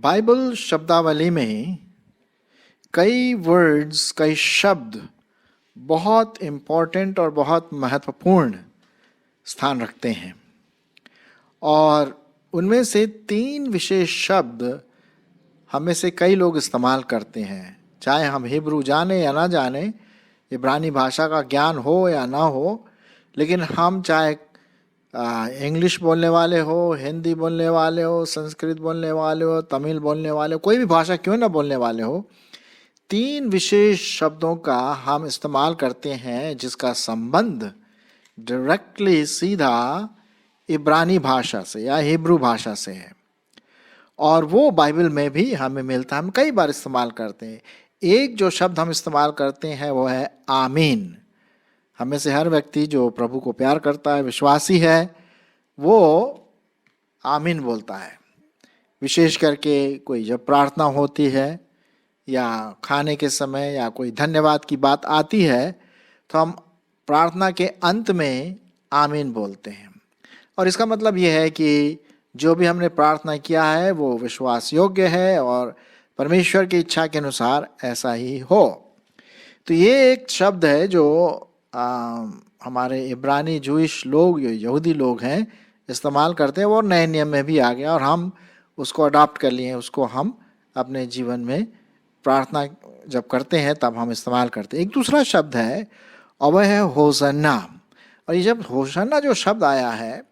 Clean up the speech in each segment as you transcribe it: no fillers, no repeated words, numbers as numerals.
Bible शब्दावली में कई वर्ड्स, कई शब्द बहुत इम्पोर्टेंट और बहुत महत्वपूर्ण स्थान रखते हैं, और उनमें से 3 विशेष शब्द हमें से कई लोग इस्तेमाल करते हैं, चाहे हम हिब्रू जाने या ना जाने, इब्रानी भाषा का ज्ञान हो या ना हो। लेकिन हम चाहे इंग्लिश बोलने वाले हो, हिंदी बोलने वाले हो, संस्कृत बोलने वाले हो, तमिल बोलने वाले हो, कोई भी भाषा क्यों ना बोलने वाले हो, 3 विशेष शब्दों का हम इस्तेमाल करते हैं जिसका संबंध डायरेक्टली, सीधा इब्रानी भाषा से या हिब्रू भाषा से है, और वो बाइबल में भी हमें मिलता है। हम कई बार इस्तेमाल करते हैं। एक जो शब्द हम इस्तेमाल करते हैं वो है आमीन। हमें से हर व्यक्ति जो प्रभु को प्यार करता है, विश्वासी है, वो आमीन बोलता है। विशेष करके कोई जब प्रार्थना होती है या खाने के समय या कोई धन्यवाद की बात आती है, तो हम प्रार्थना के अंत में आमीन बोलते हैं। और इसका मतलब ये है कि जो भी हमने प्रार्थना किया है वो विश्वास योग्य है और परमेश्वर की इच्छा के अनुसार ऐसा ही हो। तो ये एक शब्द है जो हमारे इब्रानी जूइश लोग, जो यहूदी लोग हैं, इस्तेमाल करते हैं। वो नए नियम में भी आ गया और हम उसको अडॉप्ट कर लिए हैं, उसको हम अपने जीवन में प्रार्थना जब करते हैं तब हम इस्तेमाल करते हैं। एक दूसरा शब्द है और वह है होसन्ना। और ये जब होसन्ना जो शब्द आया है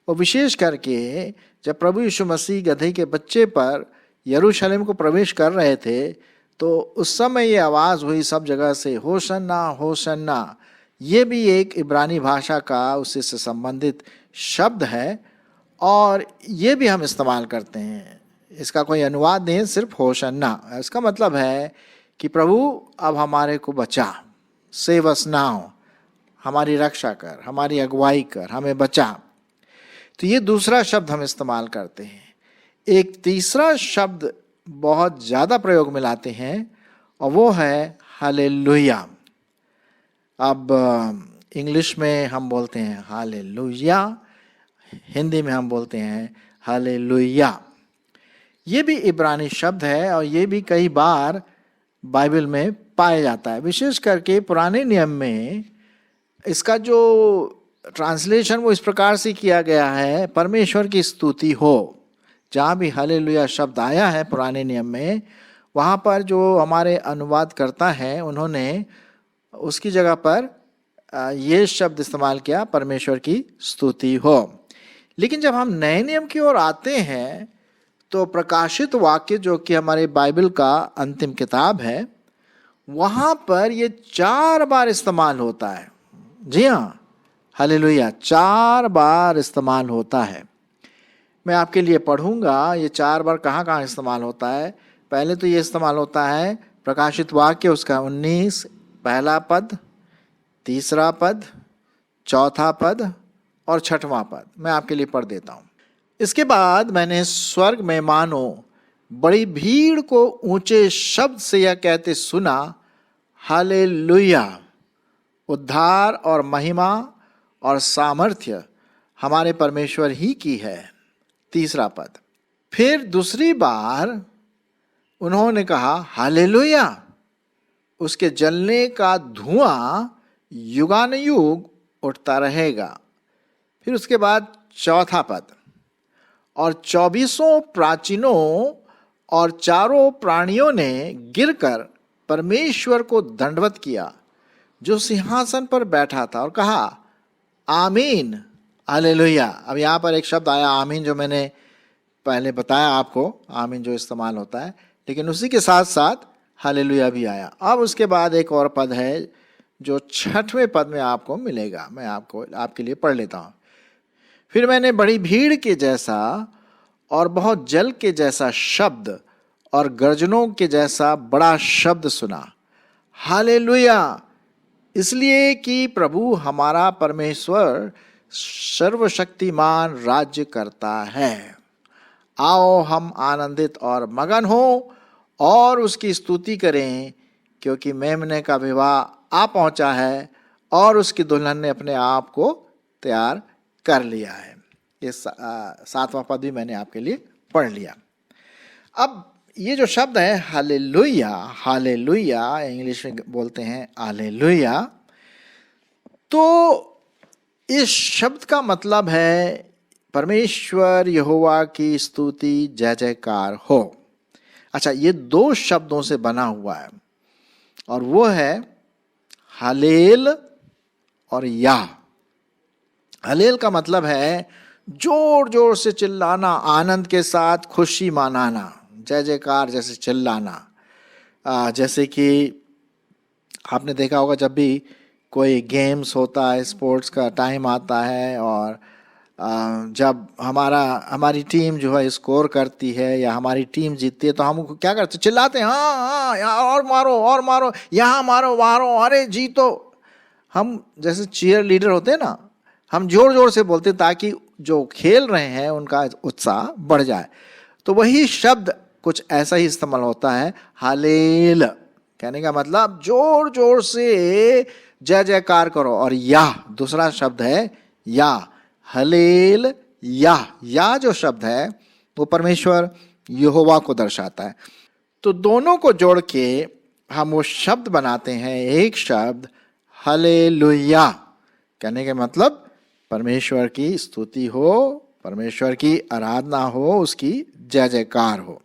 वो विशेष करके जब प्रभु यीशु मसीह गधे के बच्चे पर यरूशलेम को प्रवेश कर रहे थे, तो उस समय ये आवाज़ हुई सब जगह से, होसन्ना होसन्ना। ये भी एक इब्रानी भाषा का उससे संबंधित शब्द है और ये भी हम इस्तेमाल करते हैं। इसका कोई अनुवाद नहीं है, सिर्फ होसन्ना। इसका मतलब है कि प्रभु अब हमारे को बचा, सेव अस नाउ, हमारी रक्षा कर, हमारी अगुवाई कर, हमें बचा। तो ये दूसरा शब्द हम इस्तेमाल करते हैं। एक तीसरा शब्द बहुत ज़्यादा प्रयोग में लाते हैं और वो है हालेलुया। अब इंग्लिश में हम बोलते हैं हालेलुया, हिंदी में हम बोलते हैं हालेलुया। ये भी इब्रानी शब्द है और ये भी कई बार बाइबल में पाया जाता है। विशेष करके पुराने नियम में इसका जो ट्रांसलेशन वो इस प्रकार से किया गया है, परमेश्वर की स्तुति हो। जहाँ भी हालेलुया शब्द आया है पुराने नियम में, वहाँ पर जो हमारे अनुवाद करता है उन्होंने उसकी जगह पर ये शब्द इस्तेमाल किया, परमेश्वर की स्तुति हो। लेकिन जब हम नए नियम की ओर आते हैं तो प्रकाशित वाक्य, जो कि हमारे बाइबल का अंतिम किताब है, वहाँ पर ये 4 बार इस्तेमाल होता है। जी हाँ, हालेलुया 4 बार इस्तेमाल होता है। मैं आपके लिए पढ़ूंगा ये 4 बार कहाँ कहाँ इस्तेमाल होता है। पहले तो ये इस्तेमाल होता है प्रकाशित वाक्य उसका 19 पहला पद, तीसरा पद, चौथा पद और 6वां पद। मैं आपके लिए पढ़ देता हूँ। इसके बाद मैंने स्वर्ग में मानो बड़ी भीड़ को ऊंचे शब्द से यह कहते सुना, हालेलुया, उद्धार और महिमा और सामर्थ्य हमारे परमेश्वर ही की है। तीसरा पद, फिर दूसरी बार उन्होंने कहा हालेलुया, उसके जलने का धुआं युगानुयुग उठता रहेगा। फिर उसके बाद चौथा पद, और 24 प्राचीनों और 4 प्राणियों ने गिरकर परमेश्वर को दंडवत किया जो सिंहासन पर बैठा था और कहा आमीन, हालेलुया। अब यहाँ पर एक शब्द आया आमीन, जो मैंने पहले बताया आपको, आमीन जो इस्तेमाल होता है, लेकिन उसी के साथ साथ हालेलुया भी आया। अब उसके बाद एक और पद है जो 6वें पद में आपको मिलेगा। मैं आपके लिए पढ़ लेता हूँ। फिर मैंने बड़ी भीड़ के जैसा और बहुत जल के जैसा शब्द और गर्जनों के जैसा बड़ा शब्द सुना, हालेलुया, इसलिए कि प्रभु हमारा परमेश्वर सर्वशक्तिमान राज्य करता है। आओ हम आनंदित और मगन हो और उसकी स्तुति करें, क्योंकि मेमने का विवाह आ पहुंचा है और उसकी दुल्हन ने अपने आप को तैयार कर लिया है। ये 7वां पद भी मैंने आपके लिए पढ़ लिया। अब ये जो शब्द है हालेलुया, हालेलुया इंग्लिश में बोलते हैं हालेलुया, तो इस शब्द का मतलब है परमेश्वर यहोवा की स्तुति जय जयकार हो। अच्छा, ये 2 शब्दों से बना हुआ है और वो है हालेल और या। हालेल का मतलब है जोर जोर से चिल्लाना, आनंद के साथ खुशी मनाना, जय जयकार जैसे चिल्लाना। जैसे कि आपने देखा होगा जब भी कोई गेम्स होता है, स्पोर्ट्स का टाइम आता है और जब हमारी टीम जो है स्कोर करती है या हमारी टीम जीतती है तो हम क्या करते हैं, चिल्लाते हैं, हाँ हाँ और मारो, यहाँ मारो, अरे जीतो। हम जैसे चीयर लीडर होते हैं ना, हम जोर जोर से बोलते हैं ताकि जो खेल रहे हैं उनका उत्साह बढ़ जाए। तो वही शब्द कुछ ऐसा ही इस्तेमाल होता है, हालेल कहने का मतलब जोर जोर से जय जयकार करो। और या दूसरा शब्द है या, हलेल या जो शब्द है वो परमेश्वर यहोवा को दर्शाता है। तो दोनों को जोड़ के हम वो शब्द बनाते हैं एक शब्द हालेलुया। कहने का मतलब परमेश्वर की स्तुति हो, परमेश्वर की आराधना हो, उसकी जय जयकार हो।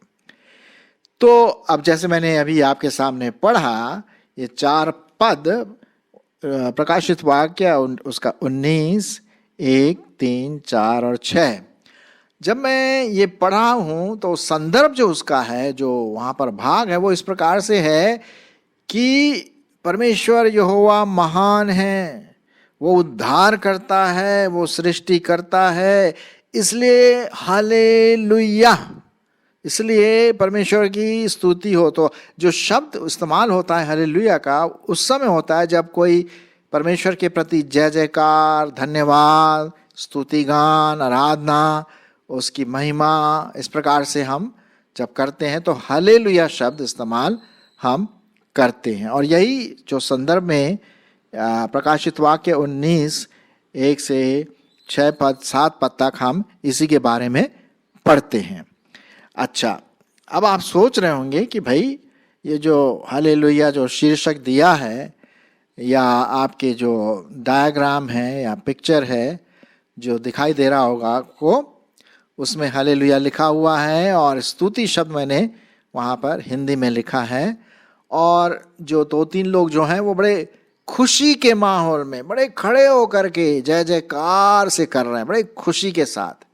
तो अब जैसे मैंने अभी आपके सामने पढ़ा, ये 4 पद प्रकाशित वाक्य उसका 19, 1, 3, 4 और 6, जब मैं ये पढ़ा हूं तो संदर्भ जो उसका है, जो वहां पर भाग है, वो इस प्रकार से है कि परमेश्वर यहोवा महान है, वो उद्धार करता है, वो सृष्टि करता है, इसलिए हालेलुया, इसलिए परमेश्वर की स्तुति हो। तो जो शब्द इस्तेमाल होता है हालेलुया का, उस समय होता है जब कोई परमेश्वर के प्रति जय जयकार, धन्यवाद, स्तुतिगान, आराधना, उसकी महिमा, इस प्रकार से हम जब करते हैं तो हालेलुया शब्द इस्तेमाल हम करते हैं। और यही जो संदर्भ में प्रकाशित वाक्य 19, 1 से 6 पद 7 पद तक हम इसी के बारे में पढ़ते हैं। अच्छा, अब आप सोच रहे होंगे कि भाई ये जो हालेलुया जो शीर्षक दिया है या आपके जो डायग्राम है या पिक्चर है जो दिखाई दे रहा होगा आपको, उसमें हालेलुया लिखा हुआ है और स्तुति शब्द मैंने वहाँ पर हिंदी में लिखा है। और जो 2-3 लोग जो हैं वो बड़े खुशी के माहौल में बड़े खड़े होकर के जय जयकार से कर रहे हैं, बड़े खुशी के साथ।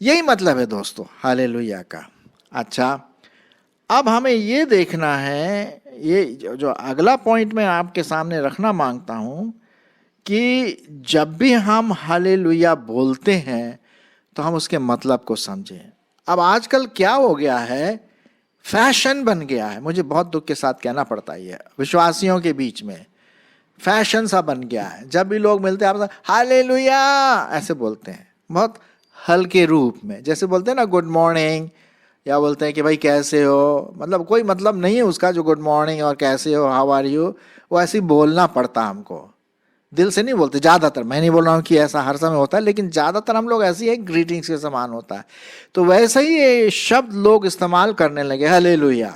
यही मतलब है दोस्तों हालेलुया का। अच्छा, अब हमें ये देखना है, ये जो अगला पॉइंट मैं आपके सामने रखना मांगता हूँ कि जब भी हम हालेलुया बोलते हैं तो हम उसके मतलब को समझें। अब आजकल क्या हो गया है, फैशन बन गया है, मुझे बहुत दुख के साथ कहना पड़ता है, विश्वासियों के बीच में फैशन सा बन गया है। जब भी लोग मिलते हैं आप हालेलुया ऐसे बोलते हैं, बहुत हल्के रूप में, जैसे बोलते हैं ना गुड मॉर्निंग, या बोलते हैं कि भाई कैसे हो, मतलब कोई मतलब नहीं है उसका, जो गुड मॉर्निंग और कैसे हो, हाउ आर यू, वो ऐसे ही बोलना पड़ता हमको, दिल से नहीं बोलते ज़्यादातर। मैं नहीं बोल रहा हूँ कि ऐसा हर समय होता है, लेकिन ज़्यादातर हम लोग ऐसी है ग्रीटिंग्स के समान होता है। तो वैसे ही ये शब्द लोग इस्तेमाल करने लगे हालेलुया,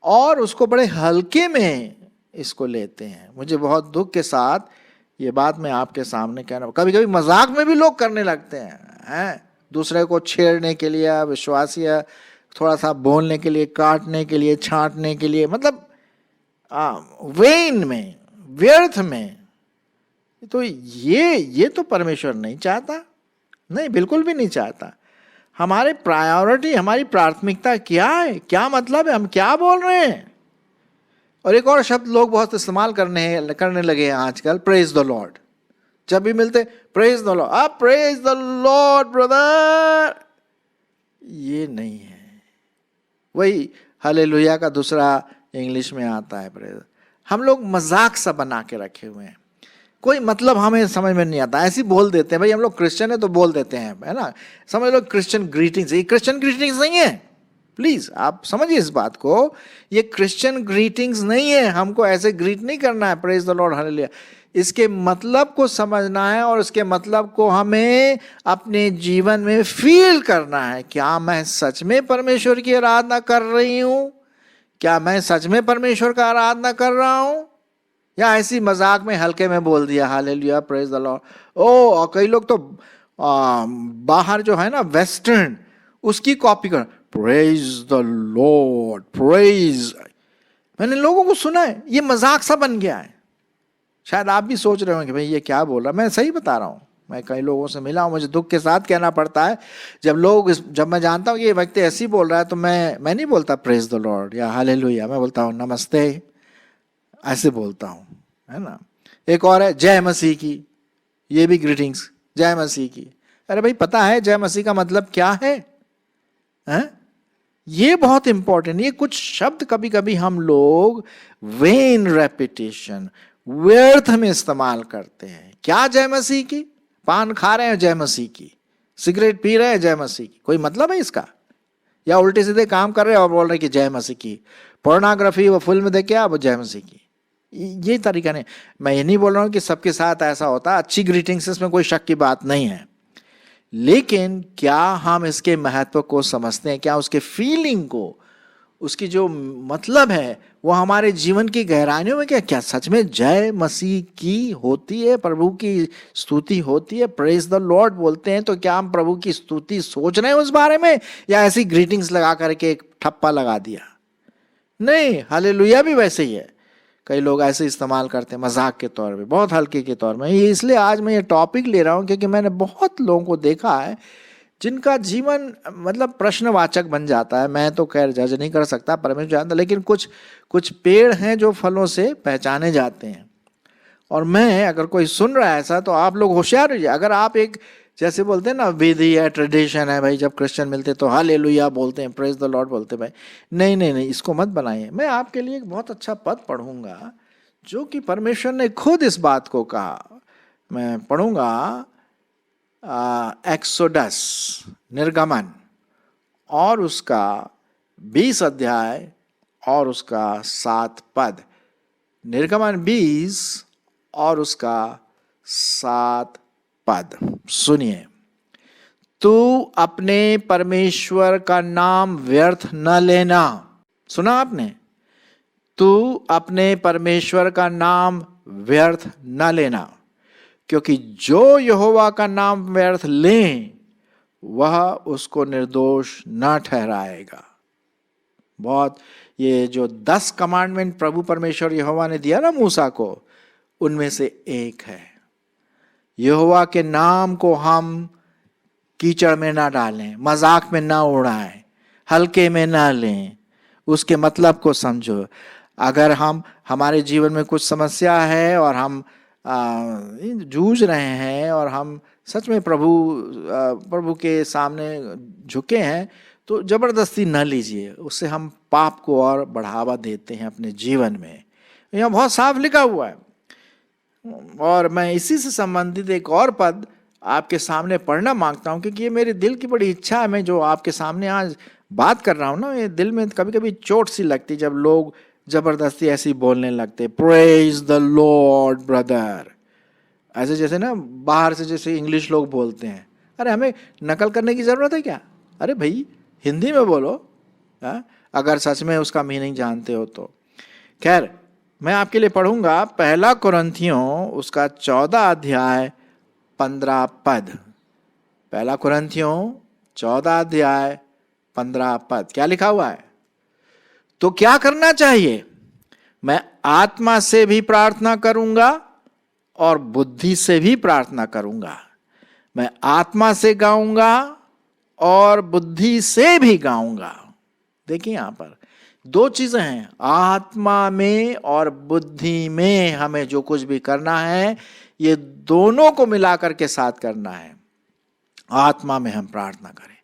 और उसको बड़े हल्के में इसको लेते हैं। मुझे बहुत दुख के साथ ये बात मैं आपके सामने कहना, कभी कभी मजाक में भी लोग करने लगते हैं, दूसरे को छेड़ने के लिए, विश्वासी थोड़ा सा बोलने के लिए, काटने के लिए, छांटने के लिए, मतलब वेन में, व्यर्थ में। तो ये तो परमेश्वर नहीं चाहता, नहीं, बिल्कुल भी नहीं चाहता। हमारे प्रायोरिटी, हमारी प्राथमिकता क्या है, क्या मतलब है, हम क्या बोल रहे हैं। और एक और शब्द लोग बहुत इस्तेमाल करने लगे हैं आजकल, प्रेज द लॉर्ड। जब भी मिलते प्रेज द लॉर्ड, आप प्रेज द लॉर्ड ब्रदर, ये नहीं है। वही हालेलुया का दूसरा इंग्लिश में आता है प्रेज। हम लोग मजाक सा बना के रखे हुए हैं, कोई मतलब हमें समझ में नहीं आता, ऐसे ही बोल देते हैं। भाई हम लोग क्रिश्चियन है तो बोल देते हैं, है ना, समझ लो क्रिश्चियन ग्रीटिंग्स, ये क्रिश्चियन ग्रीटिंग्स नहीं है, प्लीज आप समझिए इस बात को, ये क्रिश्चियन ग्रीटिंग्स नहीं है, हमको ऐसे ग्रीट नहीं करना है, प्रेज द लॉर्ड हालेलुया। इसके मतलब को समझना है और इसके मतलब को हमें अपने जीवन में फील करना है। क्या मैं सच में परमेश्वर की आराधना कर रही हूं? क्या मैं सच में परमेश्वर का आराधना कर रहा हूं, या ऐसी मजाक में हल्के में बोल दिया हालेलुया प्रेज द लॉर्ड। और कई लोग तो बाहर जो है ना वेस्टर्न, उसकी कॉपी कर, प्रेज द लॉर्ड प्रेज। मैंने लोगों को सुना है, ये मजाक सा बन गया है। शायद आप भी सोच रहे हो कि भाई ये क्या बोल रहा है। मैं सही बता रहा हूँ, मैं कई लोगों से मिला हूँ, मुझे दुख के साथ कहना पड़ता है जब मैं जानता हूँ कि ये व्यक्ति ऐसी बोल रहा है, तो मैं नहीं बोलता प्रेज द लॉर्ड या हालेलुया, मैं बोलता हूँ नमस्ते, ऐसे बोलता हूँ, है ना। एक और है जय मसीह की, ये भी ग्रीटिंग्स जय मसीह की। अरे भाई पता है जय मसीह का मतलब क्या है? ये बहुत इंपॉर्टेंट। ये कुछ शब्द कभी कभी हम लोग वेन रेपिटेशन, व्यर्थ में इस्तेमाल करते हैं। क्या जय मसीह की? पान खा रहे हैं जय मसीह की, सिगरेट पी रहे हैं जय मसीह की, कोई मतलब है इसका? या उल्टे सीधे काम कर रहे हैं और बोल रहे हैं कि जय मसीह की। पोर्नोग्राफी वो फिल्म देखे आप, जय मसीह की, ये तरीका नहीं। मैं ये नहीं बोल रहा हूं कि सबके साथ ऐसा होता है, अच्छी ग्रीटिंग्स इसमें कोई शक की बात नहीं है, लेकिन क्या हम इसके महत्व को समझते हैं? क्या उसके फीलिंग को, उसकी जो मतलब है वो हमारे जीवन की गहराइयों में क्या सच में जय मसीह की होती है, प्रभु की स्तुति होती है, प्रेज द लॉर्ड बोलते हैं, तो क्या हम प्रभु की स्तुति सोच रहे हैं उस बारे में, या ऐसी ग्रीटिंग्स लगा करके एक ठप्पा लगा दिया? नहीं, हालेलुया भी वैसे ही है। कई लोग ऐसे इस्तेमाल करते हैं मजाक के तौर पे, बहुत हल्के के तौर में। ये इसलिए आज मैं ये टॉपिक ले रहा हूँ क्योंकि मैंने बहुत लोगों को देखा है जिनका जीवन मतलब प्रश्नवाचक बन जाता है। मैं तो खैर जज नहीं कर सकता, परमेश्वर जानता, लेकिन कुछ पेड़ हैं जो फलों से पहचाने जाते हैं। और मैं, अगर कोई सुन रहा है ऐसा, तो आप लोग होशियार रहिए। अगर आप एक, जैसे बोलते हैं ना विधि है, ट्रेडिशन है, भाई जब क्रिश्चियन मिलते तो हालेलुया बोलते हैं, प्रेज द लॉर्ड बोलते हैं, भाई नहीं नहीं नहीं, इसको मत बनाइए। मैं आपके लिए एक बहुत अच्छा पद पढ़ूंगा जो कि परमेश्वर ने खुद इस बात को कहा। मैं पढ़ूंगा एक्सोडस, निर्गमन, और उसका 20 अध्याय और उसका 7 पद। निर्गमन 20 और उसका 7 पद सुनिए। तू अपने परमेश्वर का नाम व्यर्थ न लेना। सुना आपने? तू अपने परमेश्वर का नाम व्यर्थ न लेना, क्योंकि जो यहोवा का नाम व्यर्थ ले वह उसको निर्दोष न ठहराएगा। बहुत, ये जो 10 कमांडमेंट प्रभु परमेश्वर यहोवा ने दिया ना मूसा को, उनमें से एक है यहोवा के नाम को हम कीचड़ में ना डालें, मजाक में ना उड़ाएं, हल्के में ना लें, उसके मतलब को समझो। अगर हमारे जीवन में कुछ समस्या है और हम जूझ रहे हैं और हम सच में प्रभु के सामने झुके हैं, तो जबरदस्ती न लीजिए, उससे हम पाप को और बढ़ावा देते हैं अपने जीवन में। यहाँ बहुत साफ लिखा हुआ है। और मैं इसी से संबंधित एक और पद आपके सामने पढ़ना मांगता हूँ, क्योंकि ये मेरे दिल की बड़ी इच्छा है। मैं जो आपके सामने आज बात कर रहा हूँ ना, ये दिल में कभी कभी चोट सी लगती जब लोग जबरदस्ती ऐसी बोलने लगते, प्रेज द लॉर्ड ब्रदर, ऐसे जैसे ना बाहर से जैसे इंग्लिश लोग बोलते हैं। अरे हमें नकल करने की जरूरत है क्या? अरे भाई हिंदी में बोलो, अगर सच में उसका मीनिंग जानते हो तो। खैर, मैं आपके लिए पढ़ूंगा 1 कुरिन्थियों उसका 14 अध्याय 15 पद। 1 कुरिन्थियों 14 अध्याय 15 पद क्या लिखा हुआ है? तो क्या करना चाहिए? मैं आत्मा से भी प्रार्थना करूंगा और बुद्धि से भी प्रार्थना करूंगा। मैं आत्मा से गाऊंगा और बुद्धि से भी गाऊंगा। देखिए यहां पर 2 चीजें हैं, आत्मा में और बुद्धि में हमें जो कुछ भी करना है, ये दोनों को मिलाकर के साथ करना है। आत्मा में हम प्रार्थना करें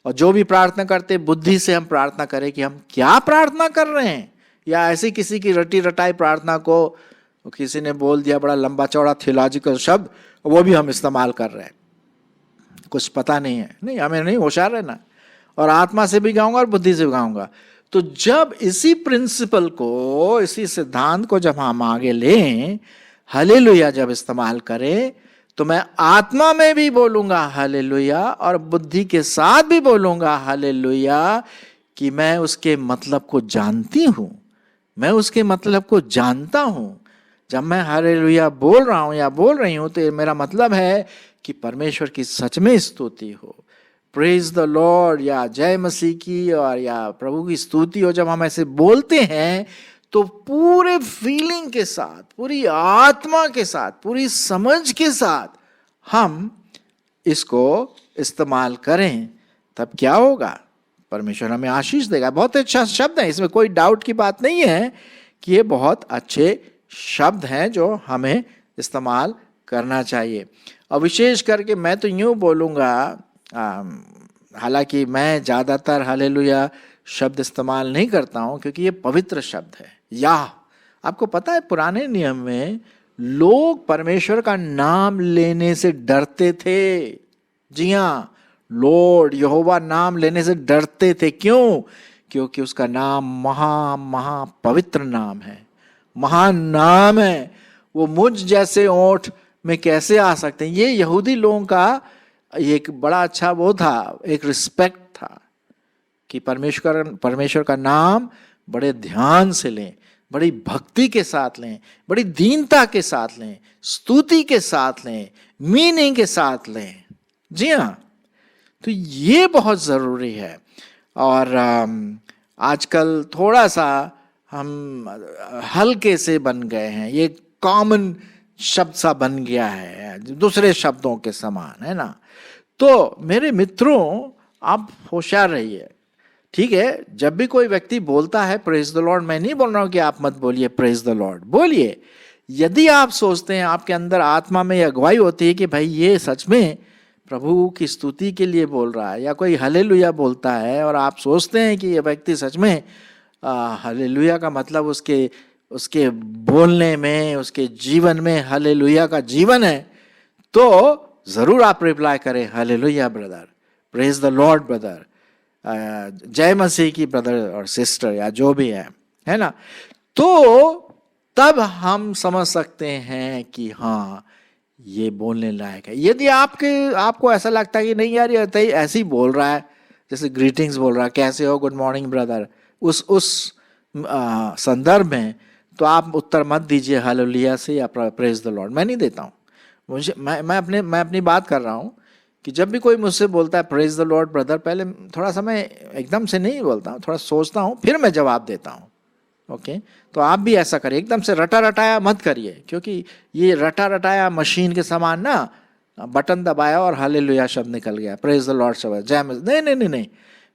और जो भी प्रार्थना करते बुद्धि से हम प्रार्थना करें कि हम क्या प्रार्थना कर रहे हैं, या ऐसी किसी की रटी रटाई प्रार्थना को किसी ने बोल दिया बड़ा लंबा चौड़ा थियोलॉजिकल शब्द, वो भी हम इस्तेमाल कर रहे हैं, कुछ पता नहीं है। नहीं, हमें नहीं, होशियार रहना। और आत्मा से भी गाऊंगा और बुद्धि से भी गाऊंगा। तो जब इसी प्रिंसिपल को, इसी सिद्धांत को जब हम आगे लें, हालेलुया जब इस्तेमाल करें, तो मैं आत्मा में भी बोलूंगा हालेलुया और बुद्धि के साथ भी बोलूंगा हालेलुया, कि मैं उसके मतलब को जानती हूं, मैं उसके मतलब को जानता हूं। जब मैं हालेलुया बोल रहा हूं या बोल रही हूं, तो मेरा मतलब है कि परमेश्वर की सच में स्तुति हो, प्रेज द लॉर्ड, या जय मसीह की और या प्रभु की स्तुति हो। जब हम ऐसे बोलते हैं तो पूरे फीलिंग के साथ, पूरी आत्मा के साथ, पूरी समझ के साथ हम इसको इस्तेमाल करें, तब क्या होगा? परमेश्वर हमें आशीष देगा। बहुत अच्छा शब्द है, इसमें कोई डाउट की बात नहीं है कि ये बहुत अच्छे शब्द हैं जो हमें इस्तेमाल करना चाहिए। और विशेष करके मैं तो यूं बोलूँगा, हालांकि मैं ज़्यादातर हालेलुया शब्द इस्तेमाल नहीं करता हूं, क्योंकि ये पवित्र शब्द है। या आपको पता है, पुराने नियम में लोग परमेश्वर का नाम लेने से डरते थे। जी हाँ, लॉर्ड यहोवा नाम लेने से डरते थे। क्यों? क्योंकि उसका नाम महा पवित्र नाम है, महान नाम है। वो मुझ जैसे ओंठ में कैसे आ सकते हैं? ये यहूदी लोगों का एक बड़ा अच्छा वो था, एक रिस्पेक्ट था कि परमेश्वर का नाम बड़े ध्यान से लें, बड़ी भक्ति के साथ लें, बड़ी दीनता के साथ लें, स्तुति के साथ लें, मीनिंग के साथ लें। जी हाँ, तो ये बहुत ज़रूरी है। और आजकल थोड़ा सा हम हल्के से बन गए हैं, ये कॉमन शब्द सा बन गया है, दूसरे शब्दों के समान, है ना। तो मेरे मित्रों, आप होशियार रहिए, ठीक है। जब भी कोई व्यक्ति बोलता है प्रेज द लॉर्ड, मैं नहीं बोल रहा हूं कि आप मत बोलिए प्रेज द लॉर्ड, बोलिए। यदि आप सोचते हैं, आपके अंदर आत्मा में अगुवाई होती है कि भाई ये सच में प्रभु की स्तुति के लिए बोल रहा है, या कोई हालेलुया बोलता है और आप सोचते हैं कि ये व्यक्ति सच में हालेलुया का मतलब उसके बोलने में, उसके जीवन में हालेलुया का जीवन है, तो जरूर आप रिप्लाई करें hallelujah brother, praise the Lord brother, जय मसीह की ब्रदर और सिस्टर, या जो भी है ना। तो तब हम समझ सकते हैं कि हाँ, ये बोलने लायक है। यदि आपको ऐसा लगता है कि नहीं यार, ये ऐसे ही बोल रहा है, जैसे ग्रीटिंग्स बोल रहा है, कैसे हो, गुड मॉर्निंग ब्रदर, उस संदर्भ में, तो आप उत्तर मत दीजिए हालेलुया से या प्रेज द लॉर्ड। मैं नहीं देता हूँ। मुझे मैं अपनी बात कर रहा हूँ कि जब भी कोई मुझसे बोलता है प्रेज द लॉर्ड ब्रदर, पहले थोड़ा सा मैं एकदम से नहीं बोलता हूँ, थोड़ा सोचता हूँ, फिर मैं जवाब देता हूँ। ओके, तो आप भी ऐसा करिए, एकदम से रटा रटाया मत करिए, क्योंकि ये रटा रटाया मशीन के समान ना, बटन दबाया और हालेलुया शब्द निकल गया, प्रेज द लॉर्ड शब्द, जय मसीह, नहीं,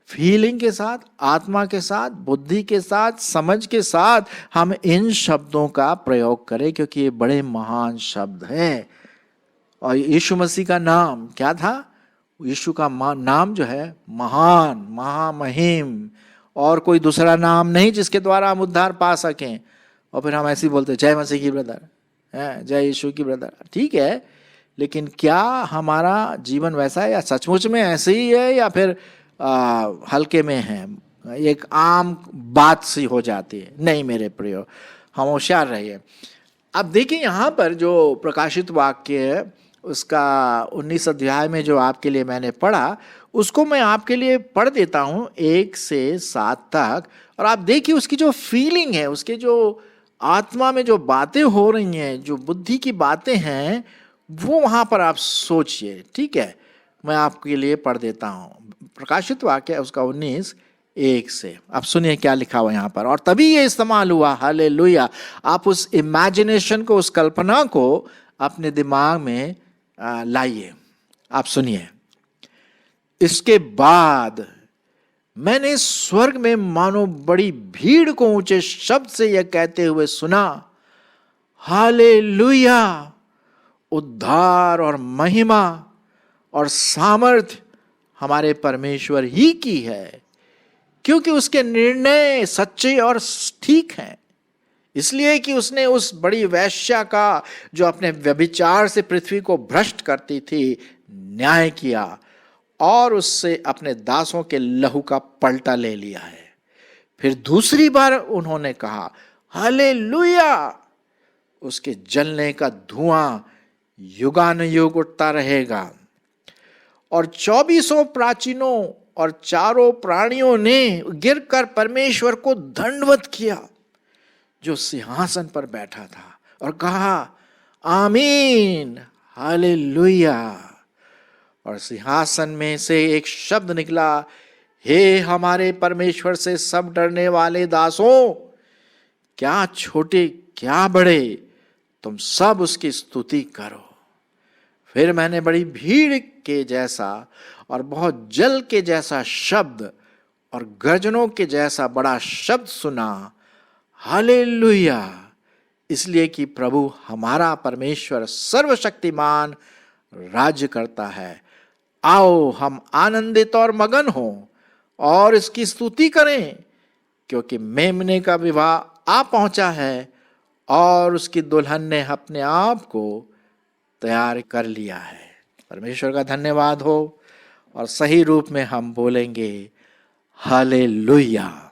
फीलिंग के साथ, आत्मा के साथ, बुद्धि के साथ, समझ के साथ हम इन शब्दों का प्रयोग करें, क्योंकि ये बड़े महान शब्द हैं। और यीशु मसीह का नाम क्या था? यीशु का नाम जो है महान, महामहिम, और कोई दूसरा नाम नहीं जिसके द्वारा हम उद्धार पा सकें। और फिर हम ऐसे ही बोलते जय मसीह की ब्रदर, जय यीशु की ब्रदर, ठीक है, लेकिन क्या हमारा जीवन वैसा है, या सचमुच में ऐसे ही है, या फिर हल्के में है, एक आम बात सी हो जाती है? नहीं मेरे प्रियो, हम होशियार रहिए। अब देखिए यहाँ पर जो प्रकाशित वाक्य है, उसका 19 अध्याय में जो आपके लिए मैंने पढ़ा, उसको मैं आपके लिए पढ़ देता हूँ 1 से 7 तक। और आप देखिए उसकी जो फीलिंग है, उसके जो आत्मा में जो बातें हो रही हैं, जो बुद्धि की बातें हैं, वो वहाँ पर आप सोचिए, ठीक है। मैं आपके लिए पढ़ देता हूँ प्रकाशित वाक्य उसका 19:1 से। आप सुनिए क्या लिखा हुआ यहाँ पर। और तभी ये इस्तेमाल हुआ, हालेलुया। आप उस इमेजिनेशन को, उस कल्पना को अपने दिमाग में लाइए। आप सुनिए। इसके बाद मैंने स्वर्ग में मानो बड़ी भीड़ को ऊंचे शब्द से यह कहते हुए सुना, हालेलुया, उद्धार और महिमा और सामर्थ्य हमारे परमेश्वर ही की है, क्योंकि उसके निर्णय सच्चे और ठीक हैं। इसलिए कि उसने उस बड़ी वेश्या का, जो अपने व्यभिचार से पृथ्वी को भ्रष्ट करती थी, न्याय किया और उससे अपने दासों के लहू का पलटा ले लिया है। फिर दूसरी बार उन्होंने कहा, हालेलुया। उसके जलने का धुआं युगानुयुग उठता रहेगा। और 24 प्राचीनों और 4 प्राणियों ने गिरकर परमेश्वर को दंडवत किया जो सिंहासन पर बैठा था, और कहा, आमीन, हालेलुया। और सिंहासन में से एक शब्द निकला, हे हमारे परमेश्वर से सब डरने वाले दासों, क्या छोटे क्या बड़े, तुम सब उसकी स्तुति करो। फिर मैंने बड़ी भीड़ के जैसा और बहुत जल के जैसा शब्द और गर्जनों के जैसा बड़ा शब्द सुना, हालेलुया, इसलिए कि प्रभु हमारा परमेश्वर सर्वशक्तिमान राज्य करता है। आओ हम आनंदित और मगन हों और इसकी स्तुति करें, क्योंकि मेमने का विवाह आ पहुंचा है और उसकी दुल्हन ने अपने आप को तैयार कर लिया है। परमेश्वर का धन्यवाद हो। और सही रूप में हम बोलेंगे, हालेलुया।